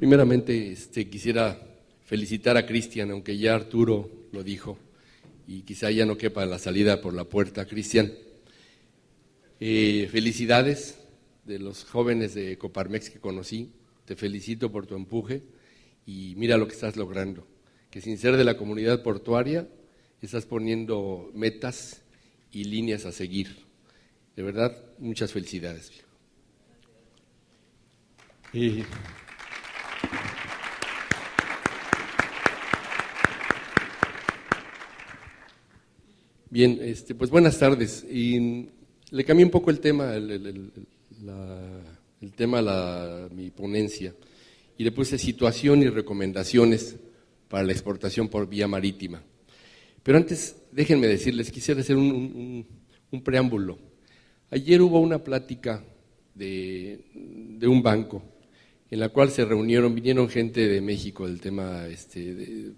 Primeramente, quisiera felicitar a Cristian, aunque ya Arturo lo dijo, y quizá ya no quepa la salida por la puerta. Cristian, felicidades de los jóvenes de Coparmex que conocí, te felicito por tu empuje y mira lo que estás logrando, que sin ser de la comunidad portuaria, estás poniendo metas y líneas a seguir. De verdad, muchas felicidades. Bien, pues buenas tardes. Y le cambié un poco el tema, mi ponencia, y le puse situación y recomendaciones para la exportación por vía marítima. Pero antes, déjenme decirles, quisiera hacer un preámbulo. Ayer hubo una plática de un banco en la cual vinieron gente de México del tema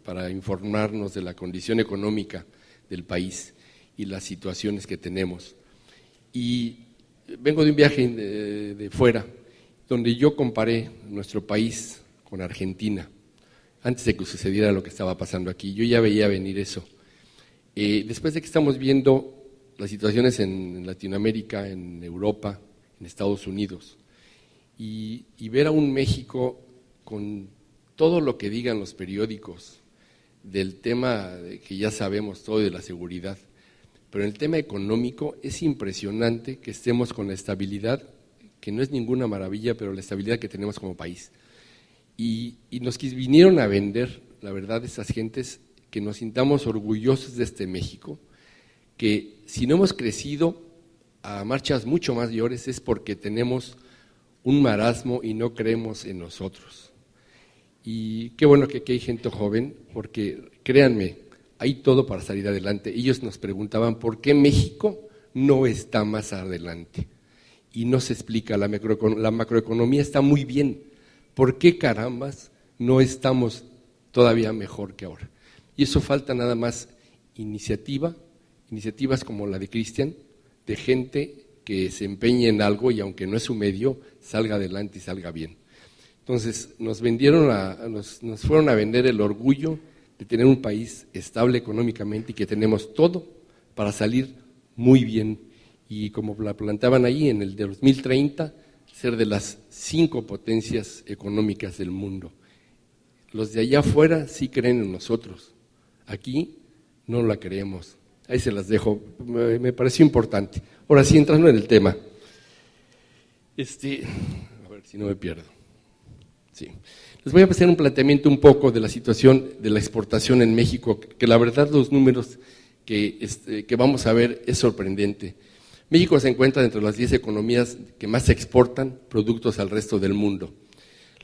para informarnos de la condición económica del país y las situaciones que tenemos. Y vengo de un viaje de fuera, donde yo comparé nuestro país con Argentina, antes de que sucediera lo que estaba pasando aquí. Yo ya veía venir eso. Después de que estamos viendo las situaciones en Latinoamérica, en Europa, en Estados Unidos, y ver a un México con todo lo que digan los periódicos del tema que ya sabemos todo de la seguridad, pero en el tema económico es impresionante que estemos con la estabilidad, que no es ninguna maravilla, pero la estabilidad que tenemos como país. Y nos vinieron a vender, la verdad, esas gentes, que nos sintamos orgullosos de este México, que si no hemos crecido a marchas mucho mayores es porque tenemos un marasmo y no creemos en nosotros. Y qué bueno que aquí hay gente joven, porque créanme, hay todo para salir adelante. Ellos nos preguntaban por qué México no está más adelante. Y no se explica, la macroeconomía está muy bien. ¿Por qué carambas no estamos todavía mejor que ahora? Y eso falta nada más iniciativas como la de Cristian, de gente que se empeñe en algo y aunque no es su medio, salga adelante y salga bien. Entonces, nos fueron a vender el orgullo de tener un país estable económicamente y que tenemos todo para salir muy bien. Y como la planteaban ahí, en el de 2030, ser de las 5 potencias económicas del mundo. Los de allá afuera sí creen en nosotros, aquí no la creemos. Ahí se las dejo, me pareció importante. Ahora sí, entrando en el tema. A ver si no me pierdo. Sí. Les voy a hacer un planteamiento un poco de la situación de la exportación en México, que la verdad los números que vamos a ver es sorprendente. México se encuentra entre las 10 economías que más exportan productos al resto del mundo.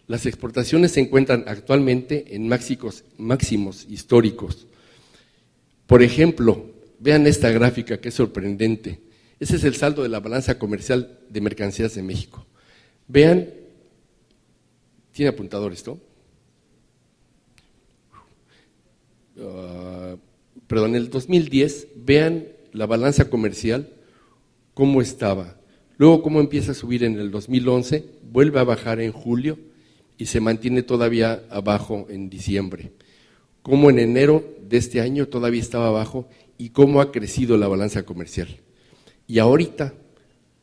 Las exportaciones se encuentran actualmente en máximos históricos. Por ejemplo, vean esta gráfica que es sorprendente. Ese es el saldo de la balanza comercial de mercancías de México. Vean, ¿tiene apuntador esto? En el 2010, vean la balanza comercial, cómo estaba. Luego cómo empieza a subir en el 2011, vuelve a bajar en julio y se mantiene todavía abajo en diciembre. Cómo en enero de este año todavía estaba abajo y cómo ha crecido la balanza comercial. Y ahorita,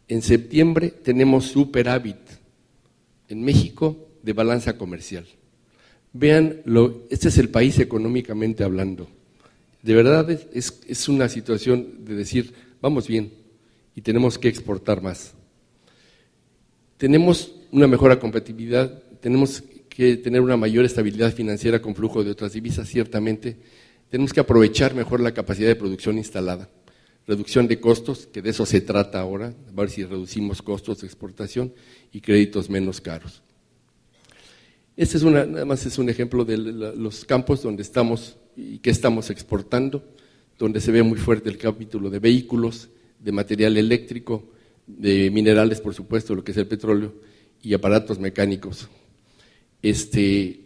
en septiembre, tenemos superávit en México de balanza comercial. Vean, este es el país económicamente hablando. De verdad es una situación de decir, vamos bien y tenemos que exportar más. Tenemos una mejor competitividad, tenemos que tener una mayor estabilidad financiera con flujo de otras divisas, ciertamente. Tenemos que aprovechar mejor la capacidad de producción instalada, reducción de costos, que de eso se trata ahora, a ver si reducimos costos de exportación y créditos menos caros. Este nada más es un ejemplo de los campos donde estamos y que estamos exportando, donde se ve muy fuerte el capítulo de vehículos, de material eléctrico, de minerales, por supuesto, lo que es el petróleo, y aparatos mecánicos. Este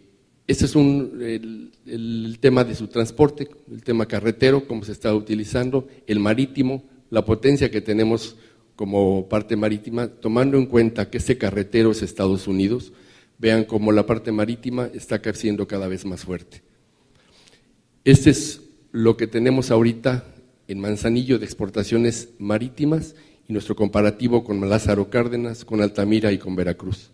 es el tema de su transporte, el tema carretero, cómo se está utilizando, el marítimo, la potencia que tenemos como parte marítima, tomando en cuenta que este carretero es Estados Unidos, vean cómo la parte marítima está creciendo cada vez más fuerte. Este es lo que tenemos ahorita en Manzanillo de exportaciones marítimas y nuestro comparativo con Lázaro Cárdenas, con Altamira y con Veracruz.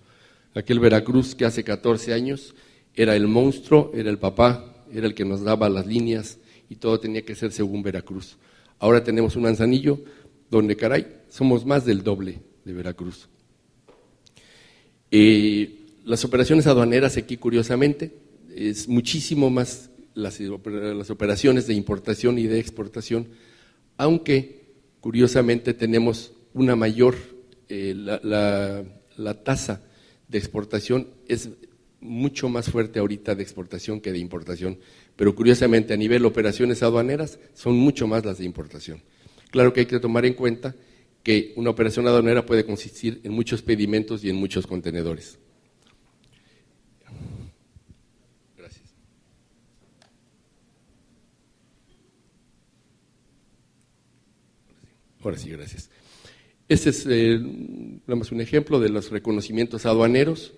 Aquel Veracruz que hace 14 años era el monstruo, era el papá, era el que nos daba las líneas y todo tenía que ser según Veracruz. Ahora tenemos un Manzanillo donde, caray, somos más del doble de Veracruz. Las operaciones aduaneras aquí, curiosamente, es muchísimo más las operaciones de importación y de exportación, aunque curiosamente tenemos una mayor, la tasa de exportación es mucho más fuerte ahorita de exportación que de importación, pero curiosamente a nivel de operaciones aduaneras son mucho más las de importación. Claro que hay que tomar en cuenta que una operación aduanera puede consistir en muchos pedimentos y en muchos contenedores. Gracias. Ahora sí, gracias. Este es un ejemplo de los reconocimientos aduaneros,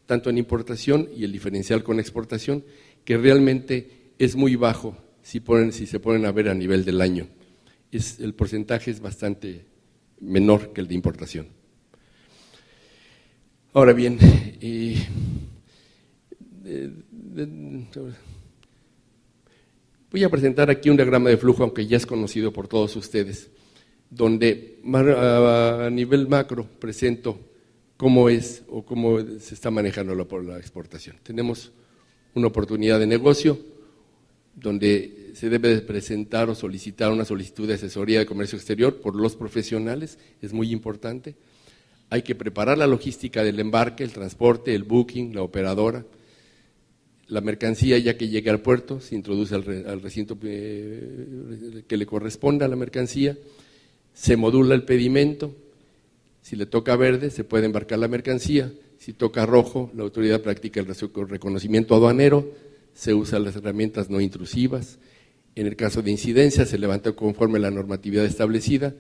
tanto en importación y el diferencial con exportación, que realmente es muy bajo si se ponen a ver a nivel del año. El porcentaje es bastante menor que el de importación. Ahora bien, voy a presentar aquí un diagrama de flujo, aunque ya es conocido por todos ustedes, donde a nivel macro presento cómo es o cómo se está manejando la exportación. Tenemos una oportunidad de negocio donde se debe presentar o solicitar una solicitud de asesoría de comercio exterior por los profesionales, es muy importante. Hay que preparar la logística del embarque, el transporte, el booking, la operadora. La mercancía, ya que llegue al puerto, se introduce al recinto que le corresponda a la mercancía, se modula el pedimento. Si le toca verde, se puede embarcar la mercancía. Si toca rojo, la autoridad practica el reconocimiento aduanero, se usan las herramientas no intrusivas. En el caso de incidencia, se levanta conforme a la normatividad establecida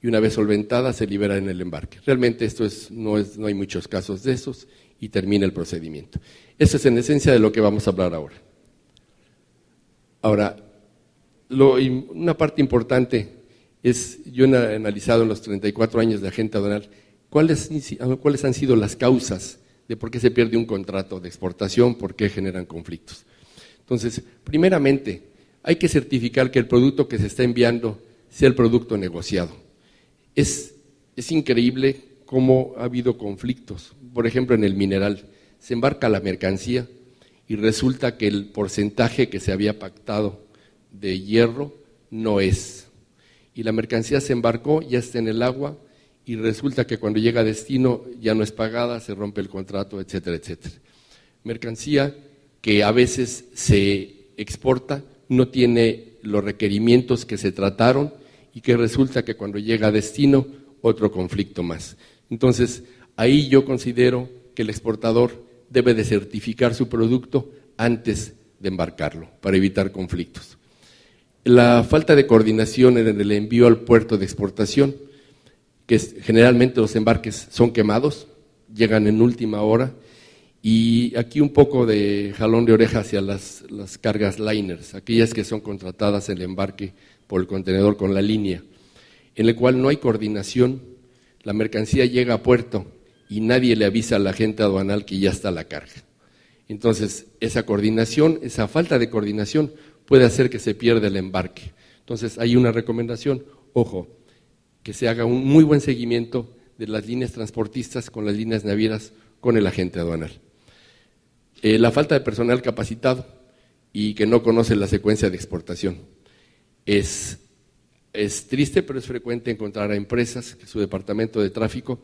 y una vez solventada, se libera en el embarque. Realmente no hay muchos casos de esos y termina el procedimiento. Eso es en esencia de lo que vamos a hablar ahora. Ahora, una parte importante es, yo he analizado en los 34 años de agente aduanal, cuáles han sido las causas de por qué se pierde un contrato de exportación, por qué generan conflictos. Entonces, primeramente, hay que certificar que el producto que se está enviando sea el producto negociado. Es increíble cómo ha habido conflictos. Por ejemplo, en el mineral, se embarca la mercancía y resulta que el porcentaje que se había pactado de hierro no es. Y la mercancía se embarcó, ya está en el agua, y resulta que cuando llega a destino ya no es pagada, se rompe el contrato, etcétera, etcétera. Mercancía que a veces se exporta, no tiene los requerimientos que se trataron y que resulta que cuando llega a destino, otro conflicto más. Entonces, ahí yo considero que el exportador debe de certificar su producto antes de embarcarlo, para evitar conflictos. La falta de coordinación en el envío al puerto de exportación, que generalmente los embarques son quemados, llegan en última hora, y aquí un poco de jalón de oreja hacia las cargas liners, aquellas que son contratadas en el embarque por el contenedor con la línea, en el cual no hay coordinación, la mercancía llega a puerto y nadie le avisa al agente aduanal que ya está la carga. Entonces, esa coordinación, esa falta de coordinación puede hacer que se pierda el embarque. Entonces, hay una recomendación, ojo, que se haga un muy buen seguimiento de las líneas transportistas con las líneas navieras con el agente aduanal. La falta de personal capacitado y que no conoce la secuencia de exportación. Es triste, pero es frecuente encontrar a empresas que su departamento de tráfico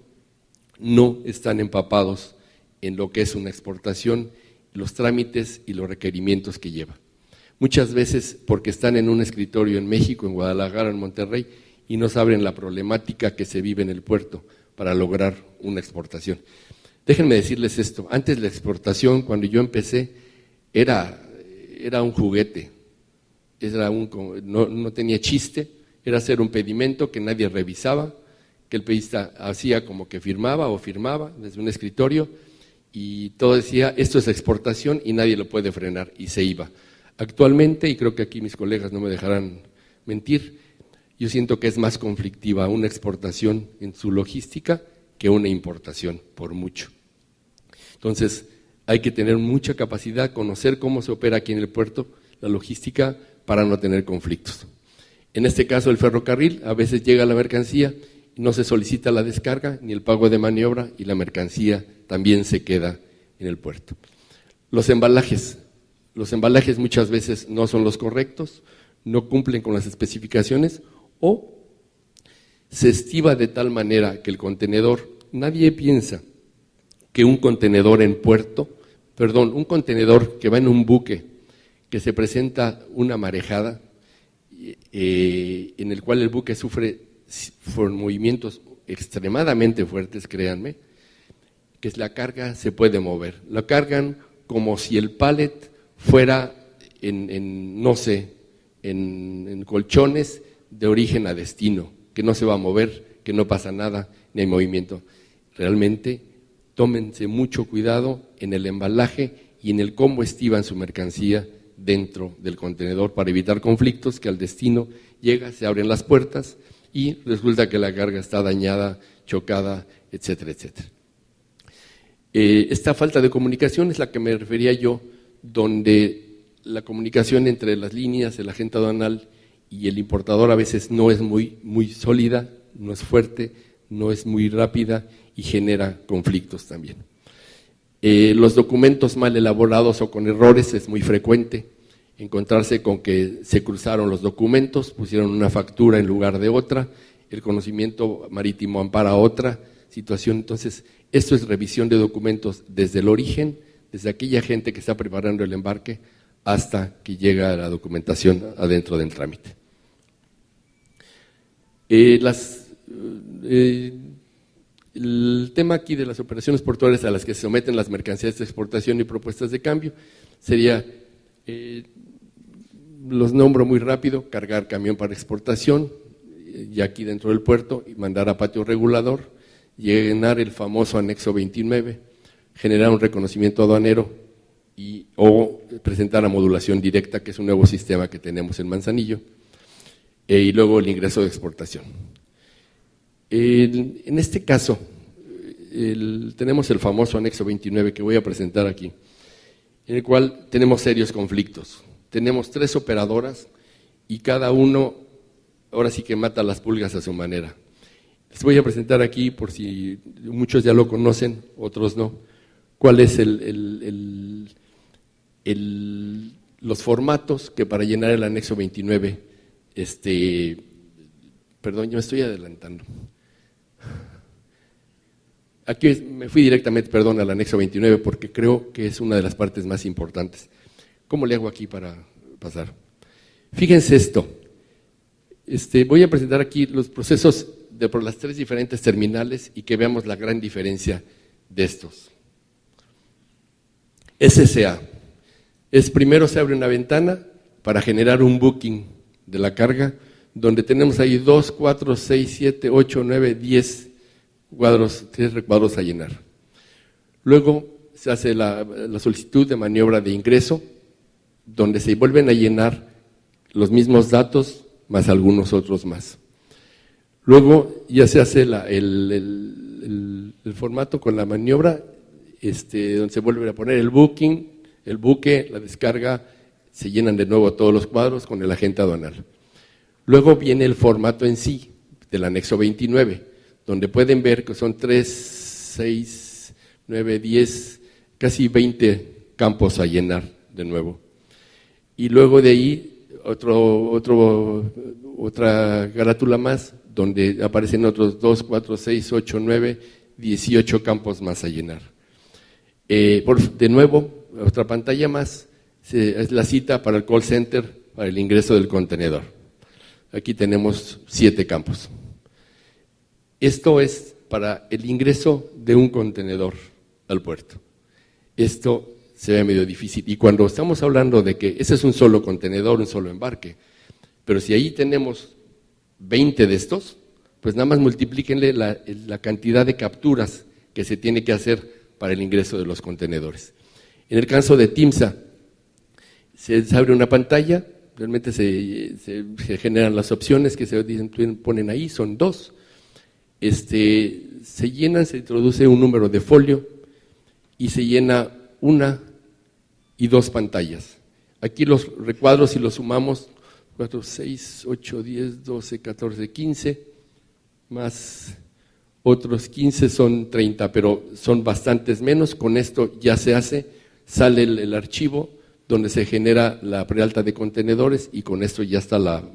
no están empapados en lo que es una exportación, los trámites y los requerimientos que lleva. Muchas veces porque están en un escritorio en México, en Guadalajara, en Monterrey, y no saben la problemática que se vive en el puerto para lograr una exportación. Déjenme decirles esto, antes la exportación, cuando yo empecé, era un juguete, no tenía chiste, era hacer un pedimento que nadie revisaba, que el pedista hacía como que firmaba desde un escritorio, y todo decía, esto es exportación y nadie lo puede frenar, y se iba. Actualmente, y creo que aquí mis colegas no me dejarán mentir, yo siento que es más conflictiva una exportación en su logística que una importación, por mucho. Entonces, hay que tener mucha capacidad, conocer cómo se opera aquí en el puerto, la logística, para no tener conflictos. En este caso, el ferrocarril, a veces llega la mercancía y no se solicita la descarga ni el pago de maniobra y la mercancía también se queda en el puerto. Los embalajes muchas veces no son los correctos, no cumplen con las especificaciones o se estiva de tal manera que el contenedor, nadie piensa que un contenedor en puerto, un contenedor que va en un buque, que se presenta una marejada, en el cual el buque sufre por movimientos extremadamente fuertes, créanme, que la carga se puede mover. La cargan como si el pallet fuera en colchones de origen a destino, que no se va a mover, que no pasa nada, ni hay movimiento. Realmente, tómense mucho cuidado en el embalaje y en el cómo estiban su mercancía dentro del contenedor para evitar conflictos, que al destino llega, se abren las puertas y resulta que la carga está dañada, chocada, etcétera, etcétera. Esta falta de comunicación es la que me refería yo, donde la comunicación entre las líneas, el agente aduanal y el importador a veces no es muy sólida, no es fuerte, no es muy rápida y genera conflictos también. Los documentos mal elaborados o con errores es muy frecuente encontrarse con que se cruzaron los documentos, pusieron una factura en lugar de otra, el conocimiento marítimo ampara otra situación. Entonces, esto es revisión de documentos desde el origen, desde aquella gente que está preparando el embarque hasta que llega la documentación adentro del trámite. El tema aquí de las operaciones portuarias a las que se someten las mercancías de exportación y propuestas de cambio sería, los nombro muy rápido: cargar camión para exportación, y aquí dentro del puerto, y mandar a patio regulador, llenar el famoso anexo 29, generar un reconocimiento aduanero o presentar a modulación directa, que es un nuevo sistema que tenemos en Manzanillo, y luego el ingreso de exportación. En este caso, tenemos el famoso anexo 29 que voy a presentar aquí, en el cual tenemos serios conflictos. Tenemos 3 operadoras y cada uno ahora sí que mata las pulgas a su manera. Les voy a presentar aquí, por si muchos ya lo conocen, otros no, cuál es los formatos que para llenar el anexo 29, perdón, yo me estoy adelantando. Aquí me fui directamente, al anexo 29, porque creo que es una de las partes más importantes. ¿Cómo le hago aquí para pasar? Fíjense esto. Voy a presentar aquí los procesos por las 3 diferentes terminales y que veamos la gran diferencia de estos. SSA. Primero se abre una ventana para generar un booking de la carga, donde tenemos ahí 2, 4, 6, 7, 8, 9, 10 cuadros, 3 recuadros a llenar. Luego se hace la solicitud de maniobra de ingreso, donde se vuelven a llenar los mismos datos más algunos otros más. Luego ya se hace el formato con la maniobra, donde se vuelve a poner el booking, el buque, la descarga, se llenan de nuevo todos los cuadros con el agente aduanal. Luego viene el formato en sí, del anexo 29, donde pueden ver que son 3, 6, 9, 10, casi 20 campos a llenar de nuevo. Y luego de ahí otra carátula más, donde aparecen otros 2, 4, 6, 8, 9, 18 campos más a llenar. De nuevo, otra pantalla más, es la cita para el call center para el ingreso del contenedor. Aquí tenemos 7 campos. Esto es para el ingreso de un contenedor al puerto. Esto se ve medio difícil. Y cuando estamos hablando de que ese es un solo contenedor, un solo embarque, pero si ahí tenemos 20 de estos, pues nada más multiplíquenle la cantidad de capturas que se tiene que hacer para el ingreso de los contenedores. En el caso de TIMSA, se abre una pantalla, realmente se generan las opciones que se ponen ahí, son 2. Se llenan, se introduce un número de folio y se llena 1 y 2 pantallas. Aquí los recuadros, si los sumamos, 4, 6, 8, 10, 12, 14, 15, más otros 15 son 30, pero son bastantes menos. Con esto ya se hace, sale el archivo donde se genera la prealta de contenedores y con esto ya está la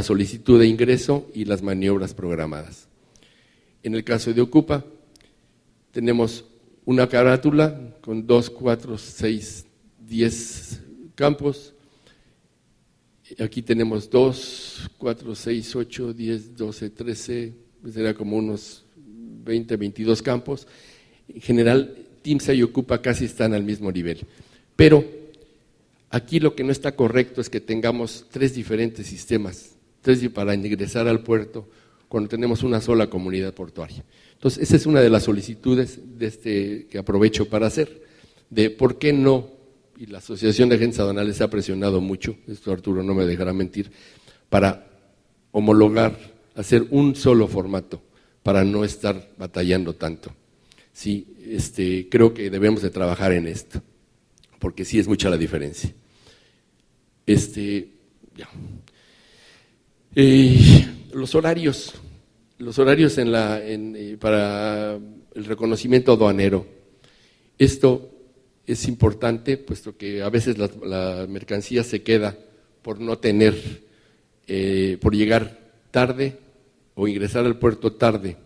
solicitud de ingreso y las maniobras programadas. En el caso de Ocupa, tenemos una carátula con 2, 4, 6, 10 campos. Aquí tenemos 2, 4, 6, 8, 10, 12, 13, será como unos 20, 22 campos. En general, TIMSA y Ocupa casi están al mismo nivel. Pero aquí lo que no está correcto es que tengamos 3 diferentes sistemas, 3 para ingresar al puerto cuando tenemos una sola comunidad portuaria. Entonces, esa es una de las solicitudes que aprovecho para hacer, de por qué no, y la Asociación de Agentes Aduanales ha presionado mucho, esto Arturo no me dejará mentir, para homologar, hacer un solo formato, para no estar batallando tanto. Sí, creo que debemos de trabajar en esto, porque sí es mucha la diferencia. Los horarios para el reconocimiento aduanero. Esto es importante, puesto que a veces la mercancía se queda por no tener, por llegar tarde o ingresar al puerto tarde,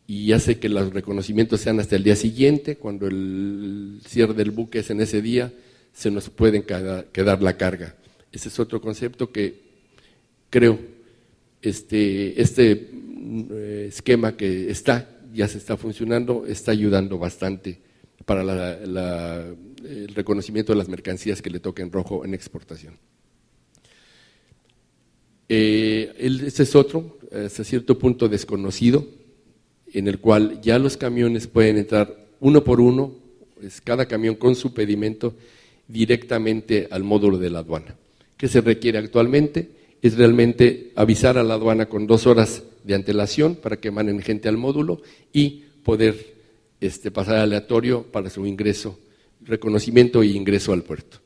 y hace que los reconocimientos sean hasta el día siguiente. Cuando el cierre del buque es en ese día, se nos puede quedar la carga. Ese es otro concepto que creo, esquema que ya se está funcionando, está ayudando bastante para el reconocimiento de las mercancías que le toquen rojo en exportación. Este es otro, hasta cierto punto desconocido, en el cual ya los camiones pueden entrar uno por uno, cada camión con su pedimento, directamente al módulo de la aduana. ¿Qué se requiere actualmente? Es realmente avisar a la aduana con 2 horas de antelación para que manden gente al módulo y poder pasar aleatorio para su ingreso, reconocimiento y ingreso al puerto.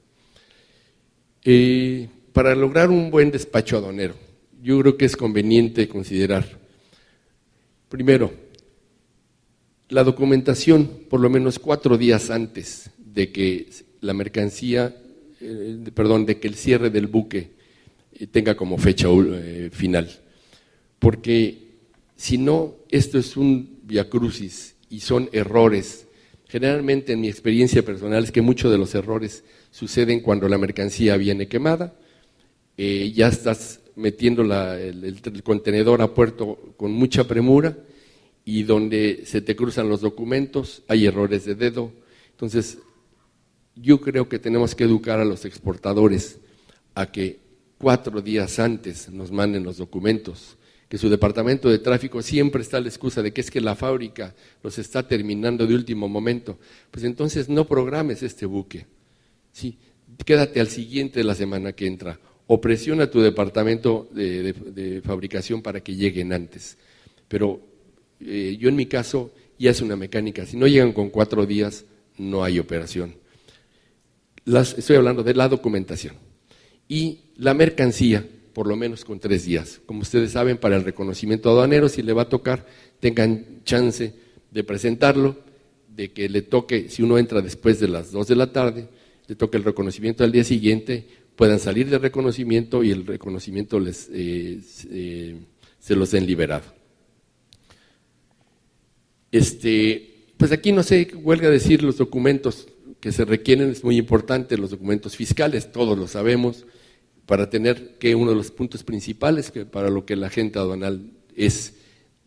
Para lograr un buen despacho aduanero, yo creo que es conveniente considerar, primero, la documentación por lo menos 4 días antes de que la mercancía, de que el cierre del buque tenga como fecha final, porque si no, esto es un viacrucis y son errores. Generalmente, en mi experiencia personal, es que muchos de los errores suceden cuando la mercancía viene quemada, ya estás metiendo el contenedor a puerto con mucha premura, y donde se te cruzan los documentos, hay errores de dedo. Entonces, yo creo que tenemos que educar a los exportadores a que 4 días antes nos manden los documentos, que su departamento de tráfico siempre está la excusa de que es que la fábrica los está terminando de último momento. Pues entonces no programes este buque, sí, quédate al siguiente de la semana que entra, o presiona a tu departamento de fabricación para que lleguen antes. Pero yo en mi caso ya es una mecánica, si no llegan con 4 días no hay operación. Estoy hablando de la documentación y la mercancía, por lo menos con 3 días. Como ustedes saben, para el reconocimiento aduanero, si le va a tocar, tengan chance de presentarlo, de que le toque, si uno entra después de las 2 de la tarde, le toque el reconocimiento al día siguiente, puedan salir del reconocimiento y el reconocimiento se los den liberado. Pues aquí no sé, huelga decir los documentos que se requieren, es muy importante, los documentos fiscales, todos lo sabemos, para tener que uno de los puntos principales que para lo que la agente aduanal es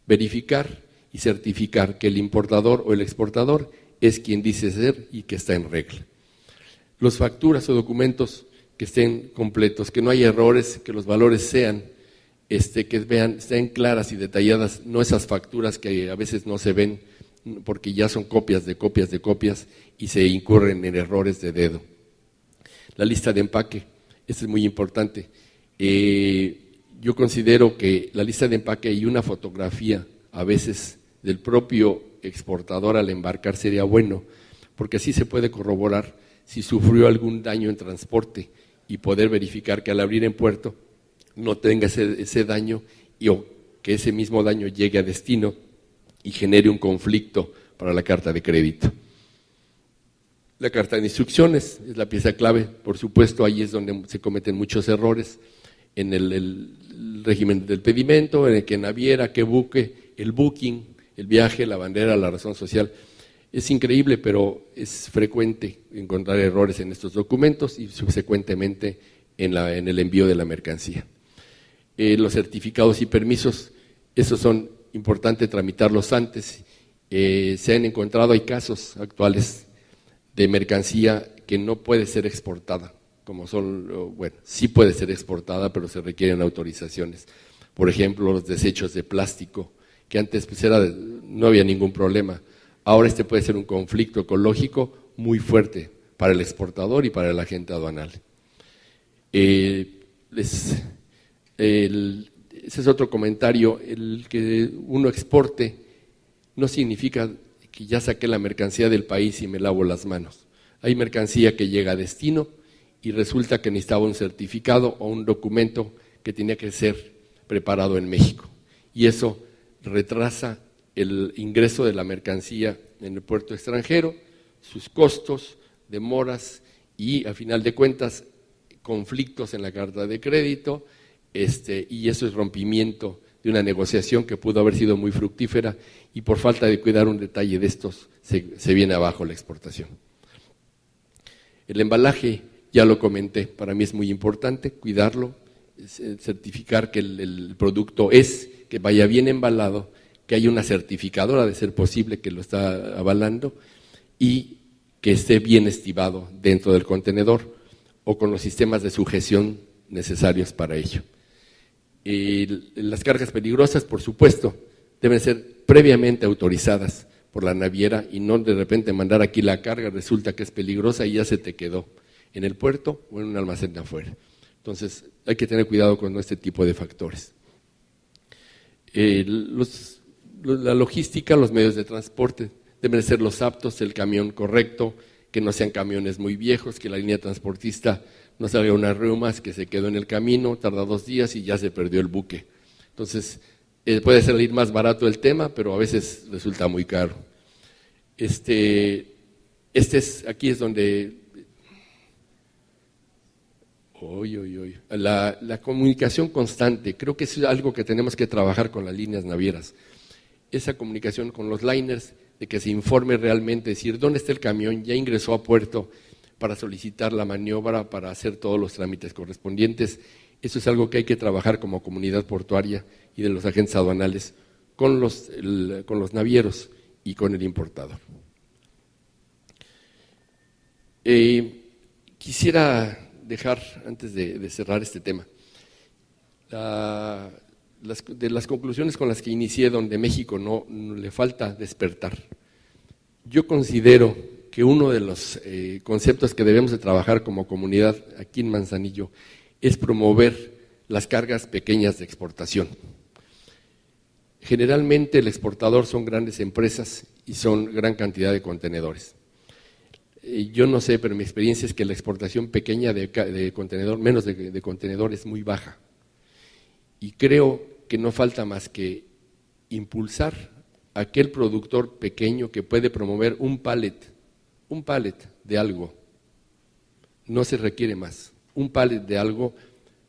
verificar y certificar que el importador o el exportador es quien dice ser y que está en regla. Los facturas o documentos que estén completos, que no haya errores, que los valores sean, estén claras y detalladas, no esas facturas que a veces no se ven porque ya son copias de copias de copias y se incurren en errores de dedo. La lista de empaque, esto es muy importante. Yo considero que la lista de empaque y una fotografía a veces del propio exportador al embarcar sería bueno, porque así se puede corroborar si sufrió algún daño en transporte y poder verificar que al abrir en puerto no tenga ese daño o que ese mismo daño llegue a destino y genere un conflicto para la carta de crédito. La carta de instrucciones es la pieza clave, por supuesto, ahí es donde se cometen muchos errores, en el régimen del pedimento, en el que naviera, qué buque, el booking, el viaje, la bandera, la razón social. Es increíble, pero es frecuente encontrar errores en estos documentos y subsecuentemente en el envío de la mercancía. Los certificados y permisos, esos son importantes tramitarlos antes. Se han encontrado, hay casos actuales de mercancía que no puede ser exportada, como son, bueno, sí puede ser exportada, pero se requieren autorizaciones. Por ejemplo, los desechos de plástico, que antes pues no había ningún problema. Ahora puede ser un conflicto ecológico muy fuerte para el exportador y para el agente aduanal. Ese es otro comentario, el que uno exporte no significa que ya saqué la mercancía del país y me lavo las manos. Hay mercancía que llega a destino y resulta que necesitaba un certificado o un documento que tenía que ser preparado en México. Y eso retrasa el ingreso de la mercancía en el puerto extranjero, sus costos, demoras y, a final de cuentas, conflictos en la carta de crédito, y eso es rompimiento de una negociación que pudo haber sido muy fructífera y por falta de cuidar un detalle de estos se viene abajo la exportación. El embalaje, ya lo comenté, para mí es muy importante cuidarlo, certificar que el producto que vaya bien embalado, que haya una certificadora de ser posible que lo está avalando y que esté bien estibado dentro del contenedor o con los sistemas de sujeción necesarios para ello. Las cargas peligrosas, por supuesto, deben ser previamente autorizadas por la naviera y no de repente mandar aquí la carga, resulta que es peligrosa y ya se te quedó en el puerto o en un almacén de afuera. Entonces, hay que tener cuidado con este tipo de factores. La logística, los medios de transporte, deben ser los aptos, el camión correcto, que no sean camiones muy viejos, que la línea transportista no salga unas reumas, que se quedó en el camino, tarda 2 días y ya se perdió el buque. Entonces, puede salir más barato el tema, pero a veces resulta muy caro. Aquí es donde la comunicación constante, creo que es algo que tenemos que trabajar con las líneas navieras. Esa comunicación con los liners, de que se informe realmente, decir dónde está el camión, ya ingresó a puerto para solicitar la maniobra, para hacer todos los trámites correspondientes. Eso es algo que hay que trabajar como comunidad portuaria y de los agentes aduanales con los navieros y con el importador. Quisiera dejar, antes de cerrar este tema, de las conclusiones con las que inicié, donde México no le falta despertar. Yo considero que uno de los conceptos que debemos de trabajar como comunidad aquí en Manzanillo es promover las cargas pequeñas de exportación. Generalmente el exportador son grandes empresas y son gran cantidad de contenedores. Yo no sé, pero mi experiencia es que la exportación pequeña de contenedor, menos de contenedor, es muy baja. Y creo que no falta más que impulsar a aquel productor pequeño que puede promover un pallet de algo. No se requiere más, un pallet de algo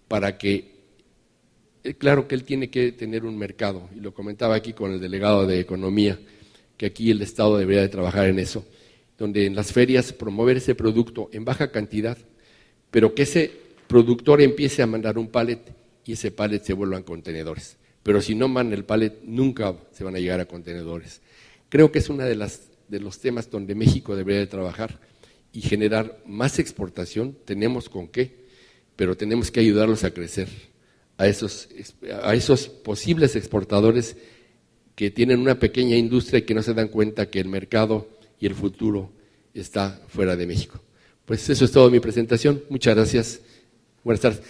para que, claro que él tiene que tener un mercado, y lo comentaba aquí con el delegado de Economía, que aquí el Estado debería de trabajar en eso, donde en las ferias promover ese producto en baja cantidad, pero que ese productor empiece a mandar un pallet y ese pallet se vuelvan contenedores. Pero si no mandan el pallet, nunca se van a llegar a contenedores. Creo que es uno de los temas donde México debería de trabajar y generar más exportación. Tenemos con qué, pero tenemos que ayudarlos a crecer, a esos posibles exportadores que tienen una pequeña industria y que no se dan cuenta que el mercado y el futuro está fuera de México. Pues eso es todo mi presentación. Muchas gracias. Buenas tardes.